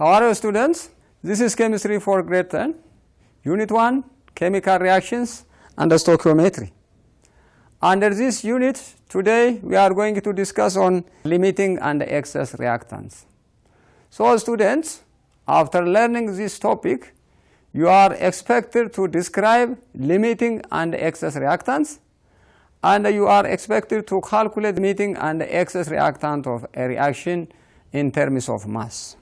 How are you, students? This is chemistry for grade 10, unit 1, chemical reactions and stoichiometry. Under this unit, today we are going to discuss on limiting and excess reactants. So students, after learning this topic, you are expected to describe limiting and excess reactants, and you are expected to calculate limiting and excess reactant of a reaction in terms of mass.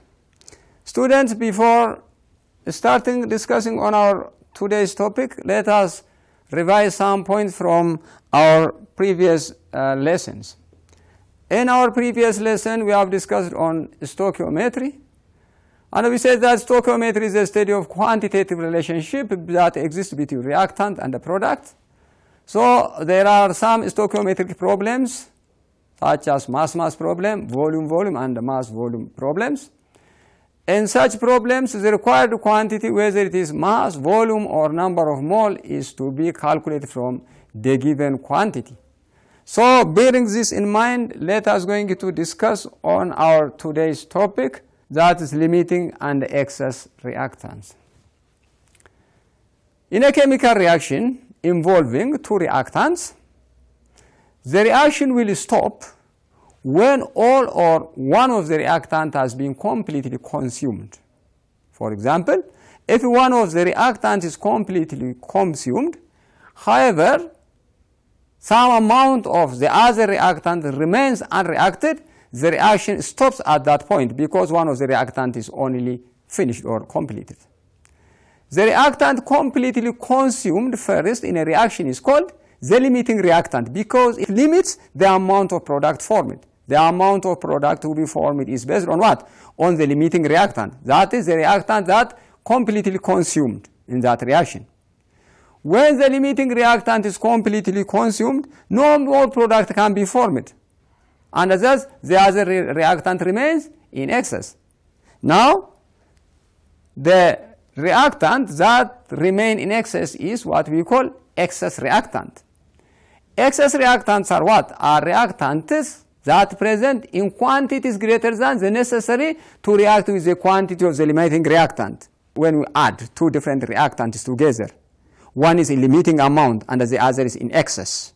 Students, before starting discussing on our today's topic, let us revise some points from our previous lessons. In our previous lesson, we have discussed on stoichiometry, and we said that stoichiometry is a study of quantitative relationship that exists between reactant and the product. So there are some stoichiometric problems such as mass-mass problem, volume-volume, and mass-volume problems. In such problems, the required quantity, whether it is mass, volume, or number of mole, is to be calculated from the given quantity. So bearing this in mind, let us going to discuss on our today's topic, that is limiting and excess reactants. In a chemical reaction involving two reactants, the reaction will stop when all or one of the reactant has been completely consumed. For example, if one of the reactants is completely consumed, however, some amount of the other reactant remains unreacted, the reaction stops at that point because one of the reactant is only finished or completed. The reactant completely consumed first in a reaction is called the limiting reactant because it limits the amount of product formed. The amount of product to be formed is based on what? On the limiting reactant. That is the reactant that completely consumed in that reaction. When the limiting reactant is completely consumed, no more product can be formed. And thus, the other reactant remains in excess. Now, the reactant that remain in excess is what we call excess reactant. Excess reactants are what? Are reactants that present in quantities greater than the necessary to react with the quantity of the limiting reactant. When we add two different reactants together, one is in limiting amount and the other is in excess.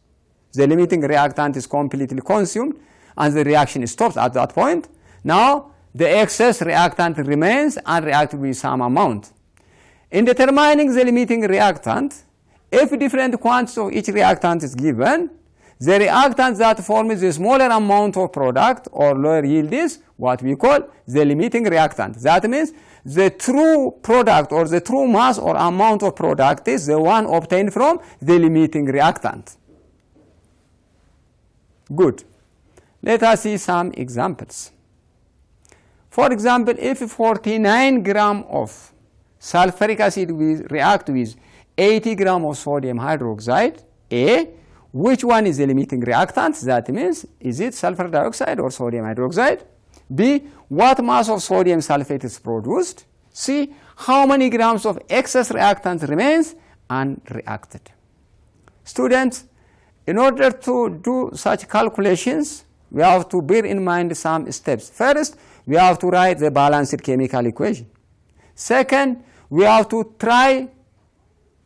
The limiting reactant is completely consumed and the reaction stops at that point. Now, the excess reactant remains unreacted with some amount. In determining the limiting reactant, if different quantities of each reactant is given, the reactant that forms the smaller amount of product or lower yield is what we call the limiting reactant. That means the true product or the true mass or amount of product is the one obtained from the limiting reactant. Good. Let us see some examples. For example, if 49 grams of sulfuric acid will react with 80 grams of sodium hydroxide, A, which one is the limiting reactant? That means, is it sulfur dioxide or sodium hydroxide? B, what mass of sodium sulfate is produced? C, how many grams of excess reactant remains unreacted? Students, in order to do such calculations, we have to bear in mind some steps. First, we have to write the balanced chemical equation. Second, we have to try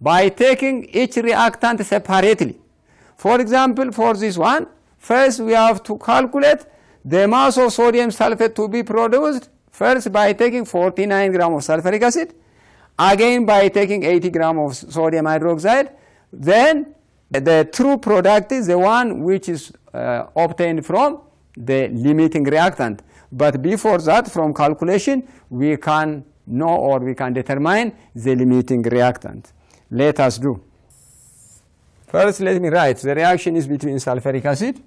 by taking each reactant separately. For example, for this one, first we have to calculate the mass of sodium sulfate to be produced, first by taking 49 grams of sulfuric acid, again by taking 80 grams of sodium hydroxide, then the true product is the one which is obtained from the limiting reactant. But before that, from calculation, we can know or we can determine the limiting reactant. Let us do. First, let me write. The reaction is between sulfuric acid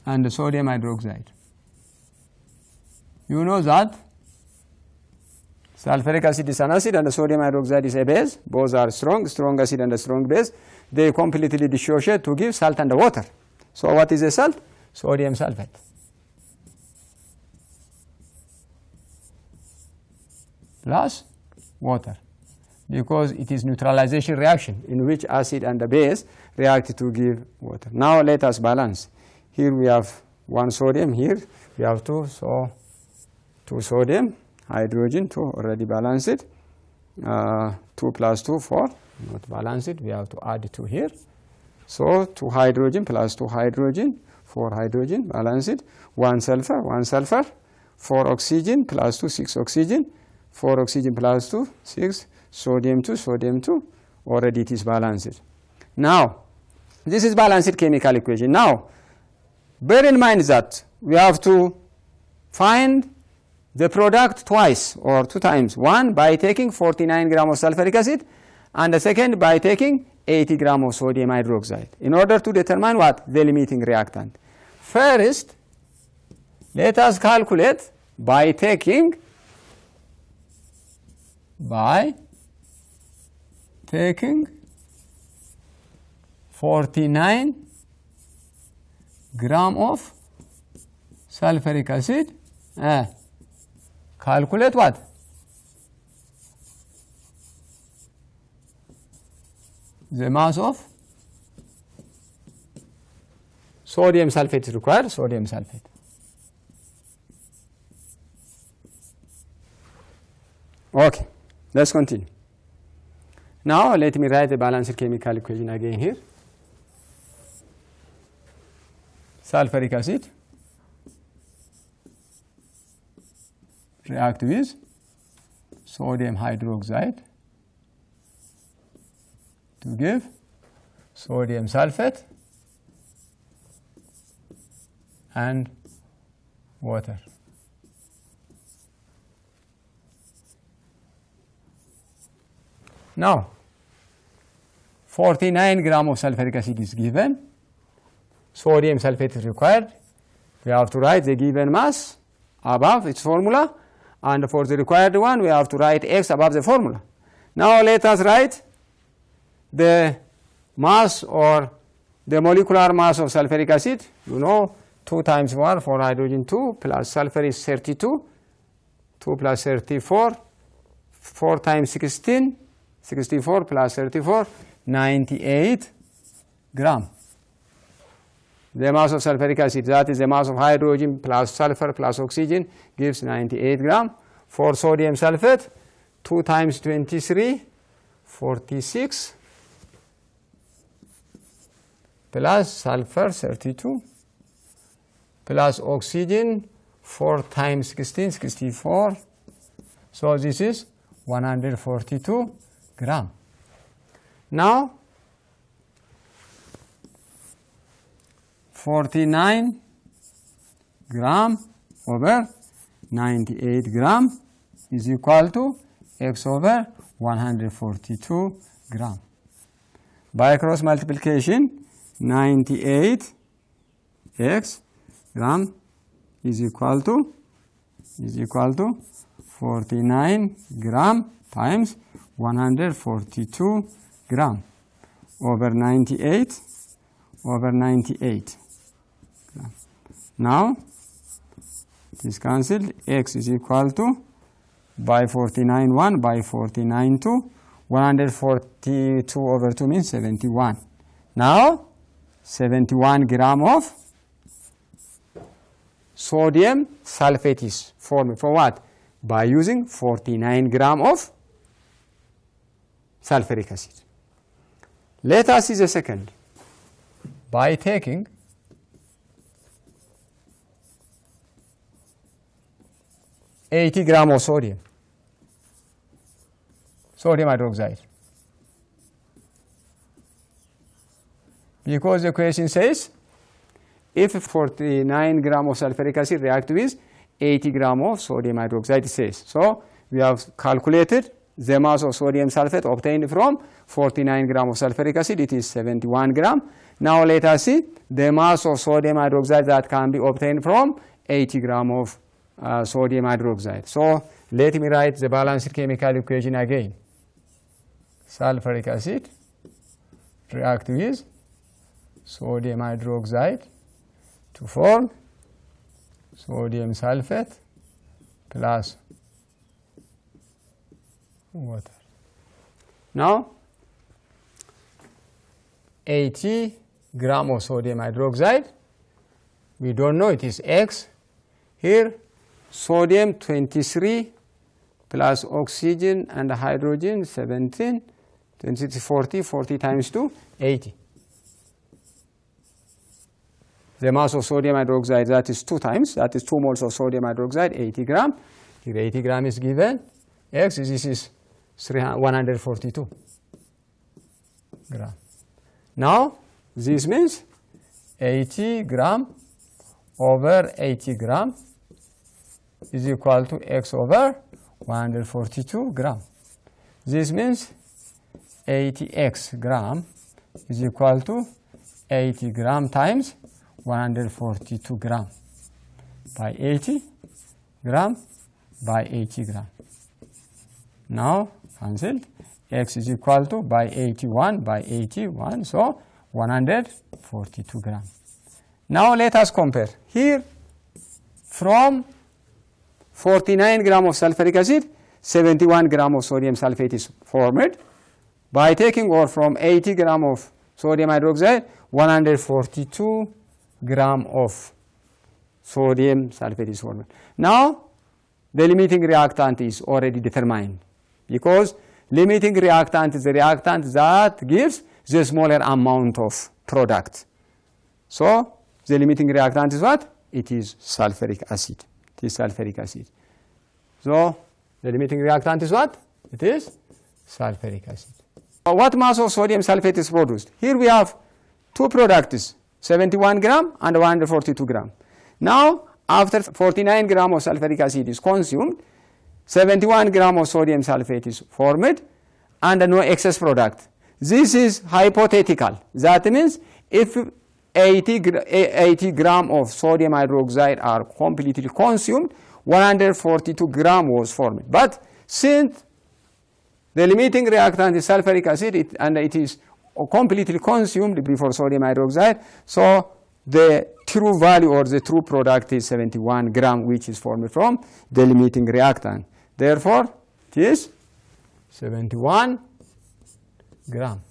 and the sodium hydroxide. You know that sulfuric acid is an acid and the sodium hydroxide is a base. Both are strong acid and a strong base. They completely dissociate to give salt and water. So what is the salt? Sodium sulfate. Plus water. Because it is neutralization reaction in which acid and the base react to give water. Now let us balance. Here we have 1 sodium here. We have 2, so 2 sodium, hydrogen 2 already balanced. 2 plus 2, 4, not balanced. We have to add 2 here. So 2 hydrogen plus 2 hydrogen, 4 hydrogen balanced. 1 sulfur, 1 sulfur. 4 oxygen plus 2, 6 oxygen. 4 oxygen plus 2, 6. Sodium 2, sodium 2. Already it is balanced. Now, this is balanced chemical equation. Now, bear in mind that we have to find the product twice or 2 times. One by taking 49 grams of sulfuric acid, and the second by taking 80 grams of sodium hydroxide in order to determine what? The limiting reactant. First, let us calculate by taking 49 grams of sulfuric acid. Calculate what? The mass of sodium sulfate is required, sodium sulfate. Okay, let's continue. Now let me write the balanced chemical equation again here. Sulfuric acid react with sodium hydroxide to give sodium sulfate and water. Now, 49 grams of sulfuric acid is given. Sodium sulfate is required. We have to write the given mass above its formula, and for the required one, we have to write X above the formula. Now let us write the mass or the molecular mass of sulfuric acid. You know, 2 times 1 for hydrogen 2 plus sulfur is 32. 2 plus 34. 4 times 16. 64 plus 34. 98 grams. The mass of sulfuric acid, that is the mass of hydrogen plus sulfur plus oxygen, gives 98 grams. For sodium sulfate, 2 times 23, 46, plus sulfur 32, plus oxygen 4 times 16, 64. So this is 142 grams. Now, 49 grams over 98 grams is equal to X over 142 grams. By cross multiplication, 98 X gram is equal to 49 grams times 142 grams over 98 over 98. Now, it is cancelled. X is equal to by 49 1 by 49 2. 142 over 2 means 71. Now, 71 grams of sodium sulfate is formed. For what? By using 49 grams of sulfuric acid. Let us see the second. By taking 80 grams of sodium hydroxide. Because the question says, if 49 grams of sulfuric acid react with 80 grams of sodium hydroxide, it says. So, we have calculated the mass of sodium sulfate obtained from 49 grams of sulfuric acid. It is 71 grams. Now, let us see the mass of sodium hydroxide that can be obtained from 80 grams of sodium hydroxide. So, let me write the balanced chemical equation again. Sulfuric acid react with sodium hydroxide to form sodium sulfate plus water. Now, 80 grams of sodium hydroxide We don't know, it is X. Here, sodium 23 plus oxygen and hydrogen 17, 26, 40, 40 times 2, 80. The mass of sodium hydroxide, that is 2 times, that is 2 moles of sodium hydroxide, 80 gram. Here 80 gram is given. X, this is 142 gram. Now, this means 80 gram over 80 gram is equal to X over 142 gram. This means 80X gram is equal to 80 gram times 142 gram by 80 gram by 80 gram. Now, cancelled. X is equal to by 81 by 81, so 142 gram. Now, let us compare. Here, from 49 gram of sulfuric acid, 71 gram of sodium sulfate is formed. By taking or from 80 gram of sodium hydroxide, 142 gram of sodium sulfate is formed. Now, the limiting reactant is already determined, because limiting reactant is the reactant that gives the smaller amount of product. So, the limiting reactant is what? It is sulfuric acid. It is sulfuric acid. So, the limiting reactant is what? It is sulfuric acid. What mass of sodium sulfate is produced? Here we have 2 products, 71 gram and 142 gram. Now, after 49 gram of sulfuric acid is consumed, 71 gram of sodium sulfate is formed and no excess product. This is hypothetical. That means if 80 gram of sodium hydroxide are completely consumed, 142 gram was formed. But since the limiting reactant is sulfuric acid and it is completely consumed before sodium hydroxide, so the true value or the true product is 71 gram, which is formed from the limiting reactant. Therefore, it is 71 gram.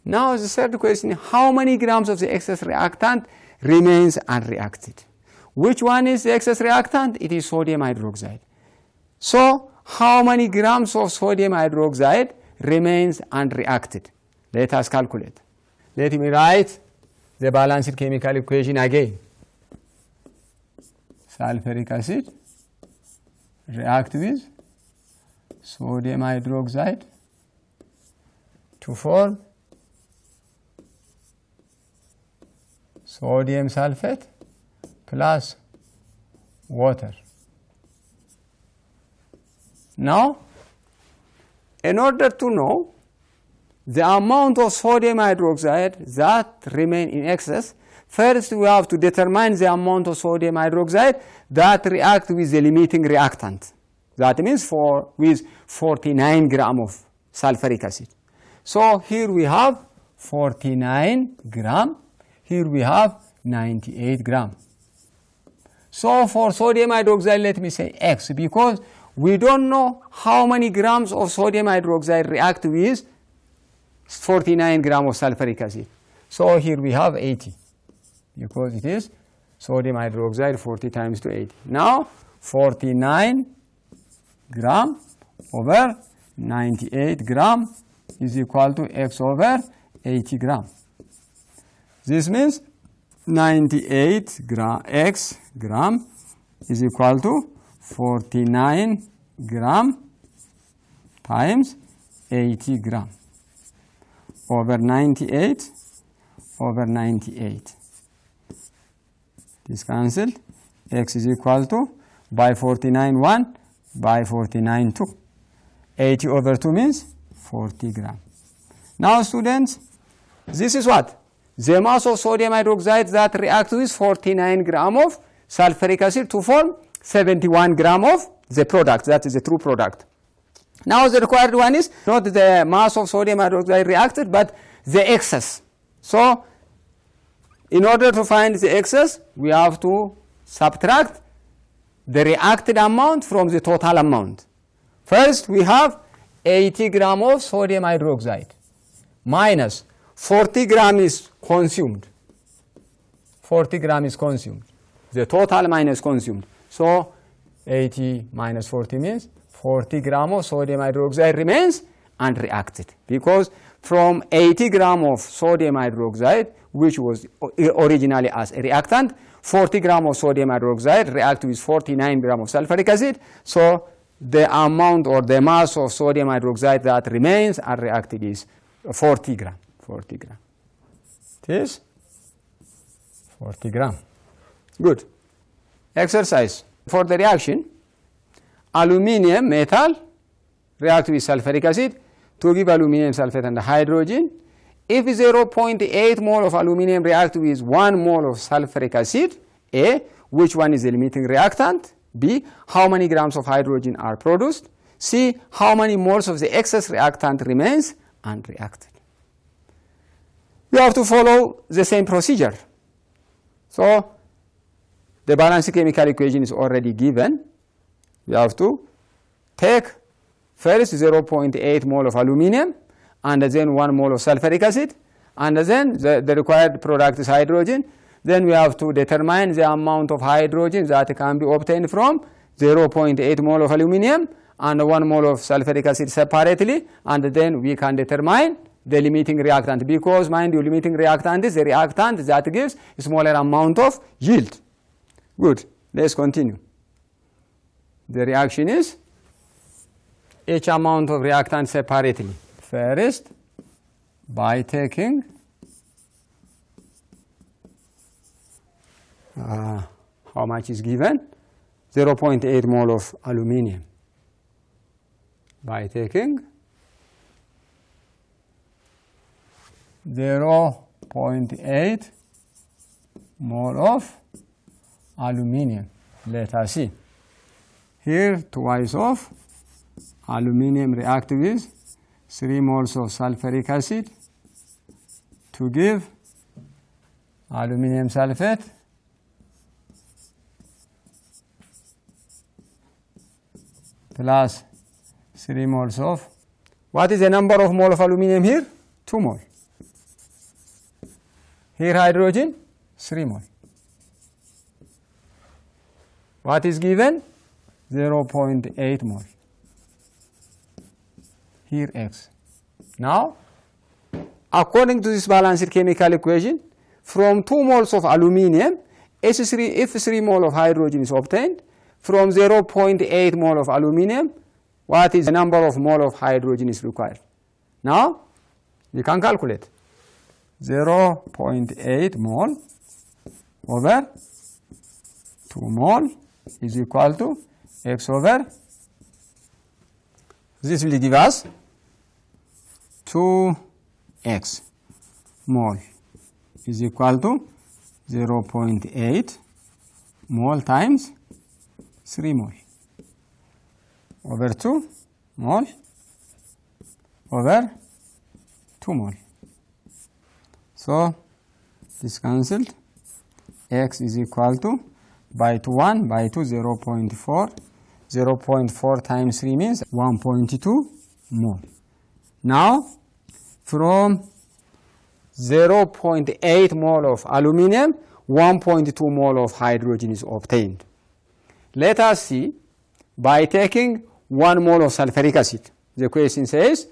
Now the third question, how many grams of the excess reactant remains unreacted? Which one is the excess reactant? It is sodium hydroxide. So, how many grams of sodium hydroxide remains unreacted? Let us calculate. Let me write the balanced chemical equation again. Sulfuric acid react with sodium hydroxide to form sodium sulfate plus water. Now, in order to know the amount of sodium hydroxide that remain in excess, first we have to determine the amount of sodium hydroxide that react with the limiting reactant. That means with 49 gram of sulfuric acid. So here we have 49 gram, here we have 98 gram. So for sodium hydroxide, let me say X, because we don't know how many grams of sodium hydroxide react with 49 gram of sulfuric acid. So here we have 80, because it is sodium hydroxide 40 times to 80. Now 49 gram over 98 gram is equal to X over 80 gram. This means 98 gram X gram is equal to 49 gram times 80 gram over 98 over 98. This cancelled. X is equal to by 49 1 by 49 2. 80 over 2 means 40 gram. Now students, this is what? The mass of sodium hydroxide that reacts with 49 gram of sulfuric acid to form 71 gram of the product, that is the true product. Now the required one is not the mass of sodium hydroxide reacted, but the excess. So in order to find the excess, we have to subtract the reacted amount from the total amount. First we have 80 gram of sodium hydroxide minus 40 gram is consumed. 40 gram is consumed. The total minus consumed. So 80 minus 40 means 40 gram of sodium hydroxide remains unreacted, because from 80 gram of sodium hydroxide, which was originally as a reactant, 40 gram of sodium hydroxide react with 49 gram of sulfuric acid. So the amount or the mass of sodium hydroxide that remains unreacted is 40 gram. 40 gram. It is 40 gram. Good. Exercise. For the reaction, aluminium metal react with sulfuric acid to give aluminium sulfate and hydrogen. If 0.8 mole of aluminium react with 1 mole of sulfuric acid, A, which one is the limiting reactant? B, how many grams of hydrogen are produced? C, how many moles of the excess reactant remains unreacted? You have to follow the same procedure. So the balanced chemical equation is already given. You have to take first 0.8 mole of aluminium and then 1 mole of sulfuric acid, and then the required product is hydrogen. Then we have to determine the amount of hydrogen that can be obtained from 0.8 mole of aluminium and 1 mole of sulfuric acid separately, and then we can determine the limiting reactant, because mind you, limiting reactant is the reactant that gives a smaller amount of yield. Good. Let's continue. The reaction is each amount of reactant separately. First, by taking how much is given? 0.8 mole of aluminium. By taking 0.8 mole of aluminium. Let us see. Here, twice of aluminium react with 3 moles of sulfuric acid to give aluminium sulfate plus 3 moles of, what is the number of mole of aluminium here? 2 mole. Here hydrogen, 3 mole. What is given? 0.8 mole. Here X. Now, according to this balanced chemical equation, from 2 moles of aluminium, if 3 mole of hydrogen is obtained, from 0.8 mole of aluminium, what is the number of mole of hydrogen is required? Now, we can calculate. 0.8 mole over 2 mole is equal to X over, this will give us 2x mole is equal to 0.8 mole times 3 mole over 2 mole over 2 mole. So this cancelled. X is equal to, by 2 1, by 2 0.4. 0.4 times 3 means 1.2 mole. Now, from 0.8 mole of aluminium, 1.2 mole of hydrogen is obtained. Let us see, by taking 1 mole of sulfuric acid. The question says,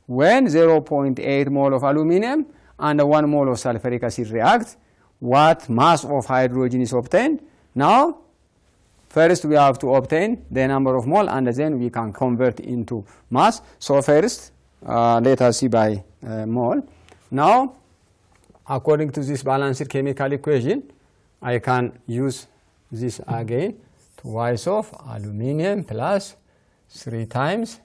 when 0.8 mole of aluminium and 1 mole of sulfuric acid react, what mass of hydrogen is obtained? Now, first we have to obtain the number of mole, and then we can convert into mass. So first, let us see by mole. Now, according to this balanced chemical equation, I can use this again. Twice of aluminium plus 3 times.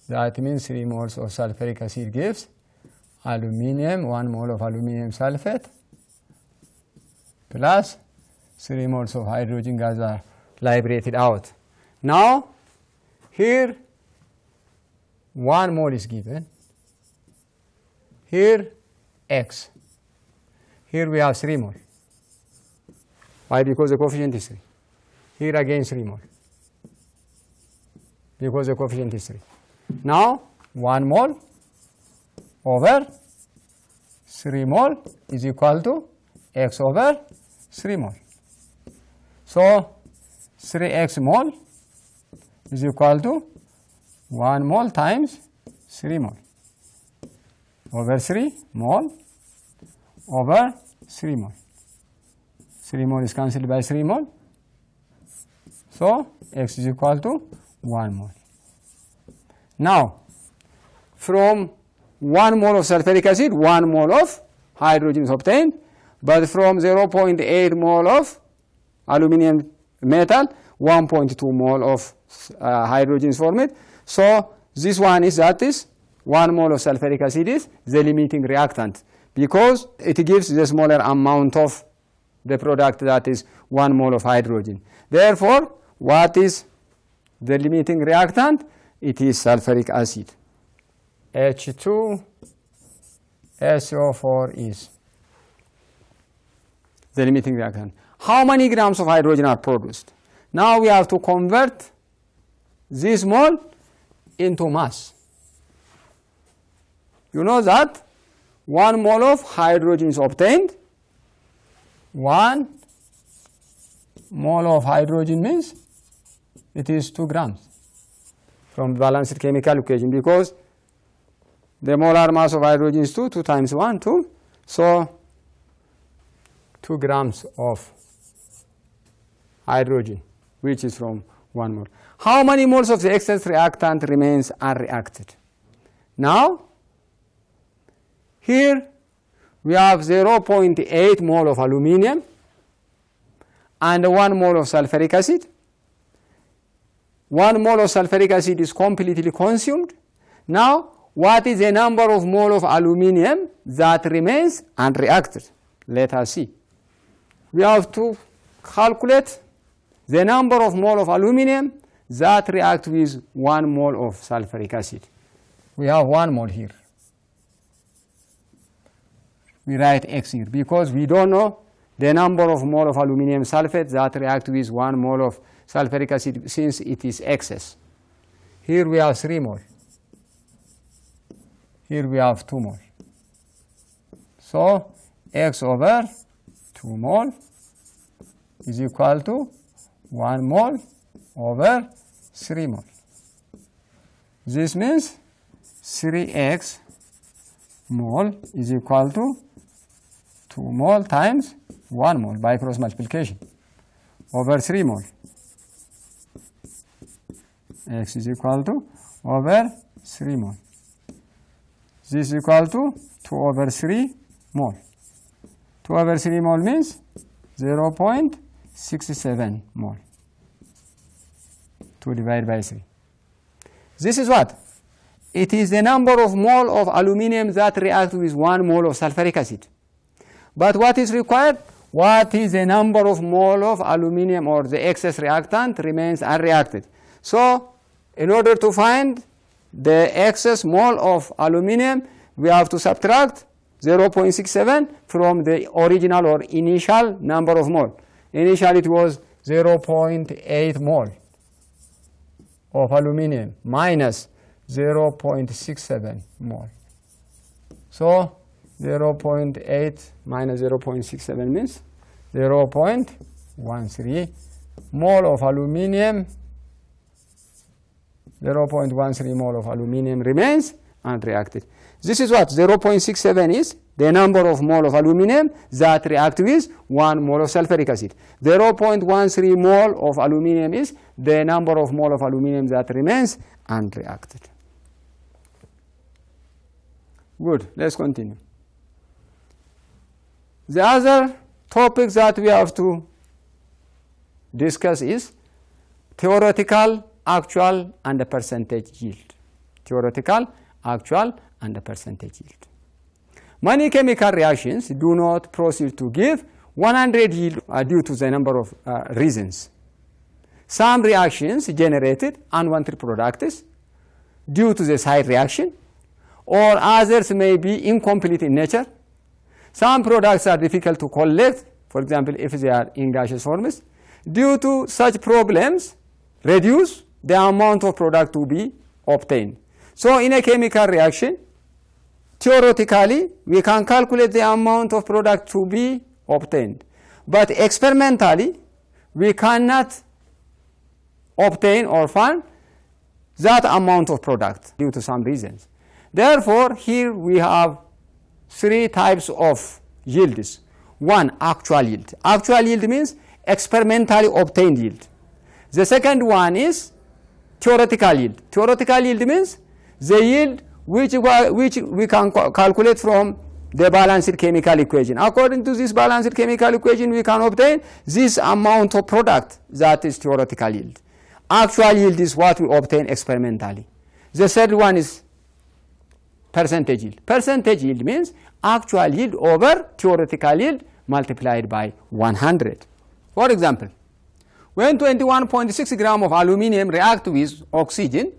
That means 3 moles of sulfuric acid gives aluminium, 1 mole of aluminium sulfate plus 3 moles of hydrogen gas are liberated out. Now, here 1 mole is given. Here X. Here we have 3 mole. Why? Because the coefficient is 3. Here again 3 mole. Because the coefficient is 3. Now 1 mole over 3 mole is equal to x over 3 mole. So 3x mole is equal to 1 mole times 3 mole over 3 mole over 3 mole. 3 mole is cancelled by 3 mole. So x is equal to 1 mole. Now, from 1 mole of sulfuric acid, 1 mole of hydrogen is obtained, but from 0.8 mole of aluminum metal, 1.2 mole of hydrogen is formed. So this one is, that is 1 mole of sulfuric acid is the limiting reactant, because it gives the smaller amount of the product, that is 1 mole of hydrogen. Therefore, what is the limiting reactant? It is sulfuric acid. H2SO4 is the limiting reactant. How many grams of hydrogen are produced? Now we have to convert this mole into mass. You know that 1 mole of hydrogen is obtained. 1 mole of hydrogen means it is 2 grams from balanced chemical equation, because the molar mass of hydrogen is 2 times 1, 2. So 2 grams of hydrogen, which is from 1 mole. How many moles of the excess reactant remains unreacted? Now, here we have 0.8 mole of aluminum and 1 mole of sulfuric acid. 1 mole of sulfuric acid is completely consumed. Now, what is the number of mole of aluminum that remains unreacted? Let us see. We have to calculate the number of mole of aluminum that react with 1 mole of sulfuric acid. We have 1 mole here. We write X here because we don't know the number of mole of aluminum sulfate that react with 1 mole of sulfuric acid, since it is excess. Here we have 3 mole. Here we have 2 mole. So X over 2 mole is equal to 1 mole over 3 mole. This means 3x mole is equal to 2 mole times 1 mole by cross multiplication over 3 mole. X is equal to over 3 mole. This is equal to 2 over 3 mole. 2 over 3 mole means 0.67 mole. 2 divided by 3. This is what? It is the number of mole of aluminum that react with 1 mole of sulfuric acid. But what is required? What is the number of mole of aluminum, or the excess reactant remains unreacted? So, in order to find the excess mole of aluminum, we have to subtract 0.67 from the original or initial number of mole. Initially it was 0.8 mole of aluminum minus 0.67 mole. So 0.8 minus 0.67 means 0.13 mole of aluminum. 0.13 mole of aluminum remains unreacted. This is what 0.67 is, the number of mole of aluminum that react with 1 mole of sulfuric acid. 0.13 mole of aluminum is the number of mole of aluminum that remains unreacted. Good, let's continue. The other topic that we have to discuss is theoretical, actual, and the percentage yield. Theoretical, actual, and the percentage yield. Many chemical reactions do not proceed to give 100 yield due to the number of reasons. Some reactions generated unwanted products due to the side reaction, or others may be incomplete in nature. Some products are difficult to collect, for example, if they are in gaseous forms. Due to such problems, reduce the amount of product to be obtained. So in a chemical reaction, theoretically, we can calculate the amount of product to be obtained. But experimentally, we cannot obtain or find that amount of product due to some reasons. Therefore, here we have three types of yields. One, actual yield. Actual yield means experimentally obtained yield. The second one is theoretical yield. Theoretical yield means the yield which we can calculate from the balanced chemical equation. According to this balanced chemical equation, we can obtain this amount of product, that is theoretical yield. Actual yield is what we obtain experimentally. The third one is percentage yield. Percentage yield means actual yield over theoretical yield multiplied by 100. For example, when 21.6 grams of aluminum react with oxygen,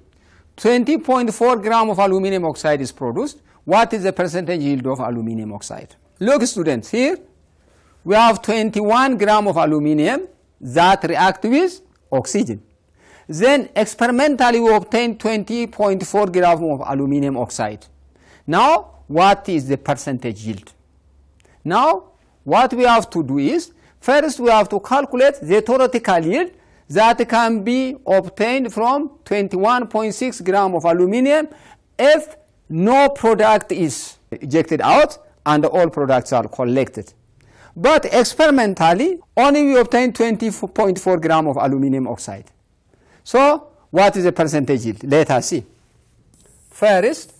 20.4 grams of aluminum oxide is produced. What is the percentage yield of aluminum oxide? Look, students, here we have 21 grams of aluminum that react with oxygen. Then experimentally we obtain 20.4 grams of aluminum oxide. Now, what is the percentage yield? Now, what we have to do is, first we have to calculate the theoretical yield that can be obtained from 21.6 grams of aluminum if no product is ejected out and all products are collected. But experimentally, only we obtain 20.4 grams of aluminum oxide. So, what is the percentage yield? Let us see. First,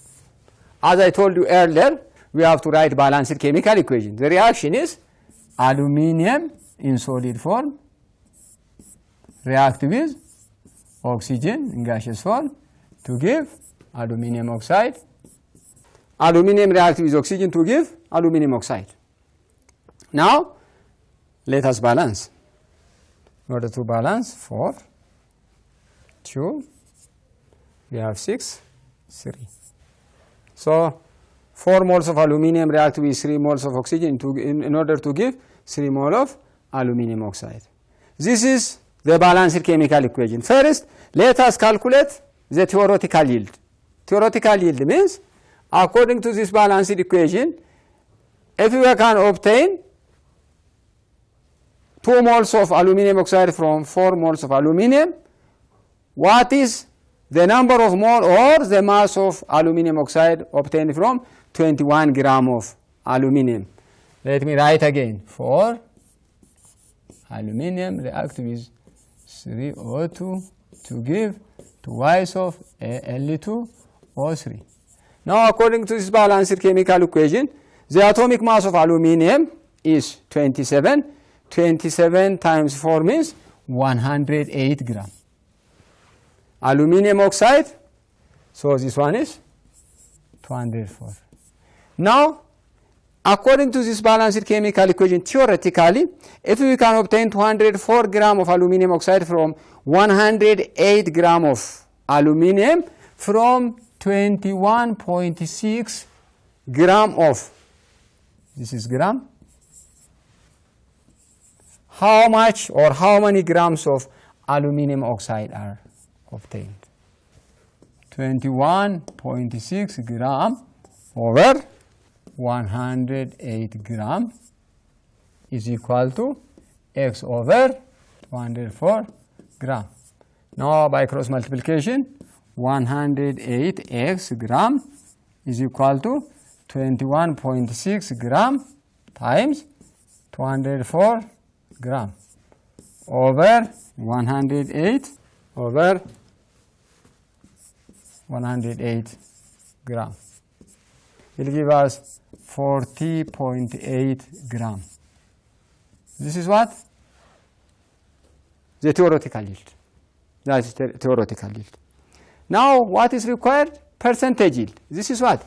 as I told you earlier, we have to write balanced chemical equation. The reaction is aluminum in solid form react with oxygen in gaseous form to give aluminum oxide. Aluminum react with oxygen to give aluminum oxide. Now, let us balance. In order to balance, 4, 2, we have 6, 3. So, 4 moles of aluminum react with 3 moles of oxygen in order to give 3 moles of aluminum oxide. This is the balanced chemical equation. First, let us calculate the theoretical yield. Theoretical yield means, according to this balanced equation, if we can obtain 2 moles of aluminum oxide from 4 moles of aluminum, what is the number of mole or the mass of aluminum oxide obtained from 21 grams of aluminum? Let me write again. 4 aluminum react with 3 O2 to give twice of Al2O3. Now, according to this balanced chemical equation, the atomic mass of aluminum is 27. 27 times 4 means 108 grams. Aluminum oxide, so this one is 204. Now, according to this balanced chemical equation, theoretically, if we can obtain 204 grams of aluminum oxide from 108 grams of aluminum from 21.6 grams of, this is gram, how much or how many grams of aluminum oxide are obtained? 21.6 grams over 108 grams is equal to x over 204 grams. Now, by cross multiplication, 108x gram is equal to 21.6 grams times 204 grams over 108 over 108 grams. It will give us 40.8 grams. This is what? The theoretical yield. That is the theoretical yield. Now, what is required? Percentage yield. This is what?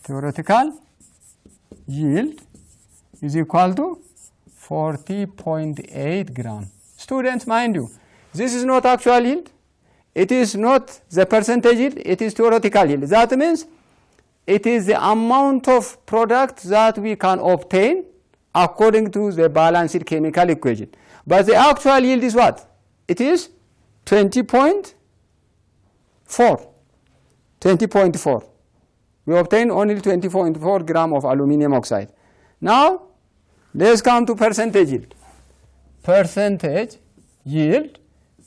Theoretical yield is equal to 40.8 grams. Students, mind you, this is not actual yield. It is not the percentage yield. It is theoretical yield. That means it is the amount of product that we can obtain according to the balanced chemical equation. But the actual yield is what? It is 20.4. 20.4. We obtain only 20.4 gram of aluminum oxide. Now, let's come to percentage yield. Percentage yield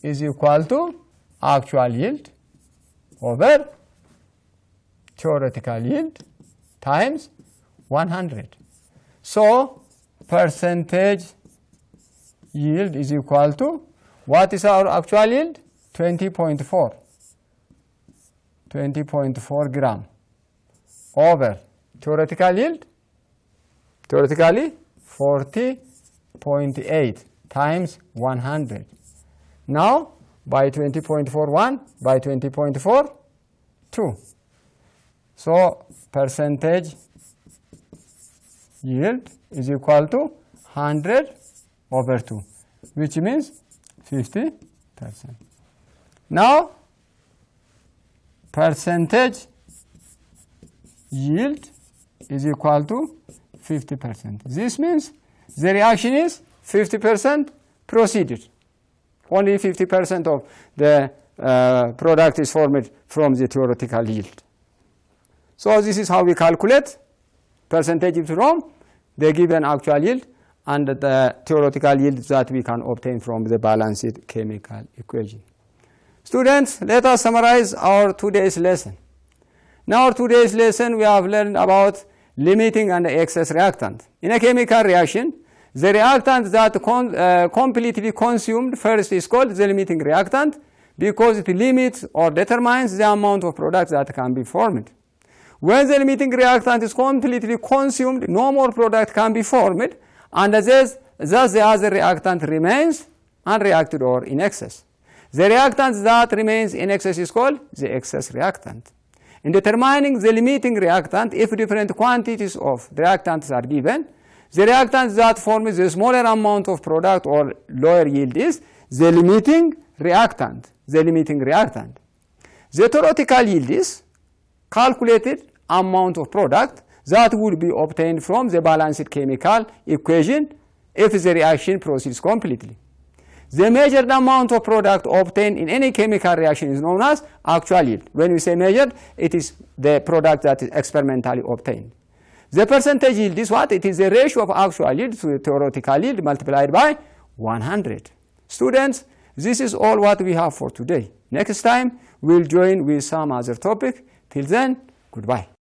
is equal to actual yield over theoretical yield times 100. So, percentage yield is equal to, what is our actual yield? 20.4 gram over theoretical yield, theoretically 40.8 times 100. Now, by 20.41 by 20.4, 2. So, percentage yield is equal to 100 over 2, which means 50%. Now, percentage yield is equal to 50%. This means the reaction is 50% proceeded. Only 50% of the product is formed from the theoretical yield. So this is how we calculate percentage yield from the given actual yield and the theoretical yield that we can obtain from the balanced chemical equation. Students, let us summarize our today's lesson. In our today's lesson, we have learned about limiting and excess reactant. In a chemical reaction, the reactant that completely consumed first is called the limiting reactant because it limits or determines the amount of product that can be formed. When the limiting reactant is completely consumed, no more product can be formed, and thus the other reactant remains unreacted or in excess. The reactant that remains in excess is called the excess reactant. In determining the limiting reactant, if different quantities of reactants are given, the reactant that forms the smaller amount of product or lower yield is the limiting reactant. The limiting reactant. The theoretical yield is calculated amount of product that would be obtained from the balanced chemical equation if the reaction proceeds completely. The measured amount of product obtained in any chemical reaction is known as actual yield. When we say measured, it is the product that is experimentally obtained. The percentage yield is what? It is the ratio of actual yield to the theoretical yield multiplied by 100. Students, this is all what we have for today. Next time, we'll join with some other topic. Till then, goodbye.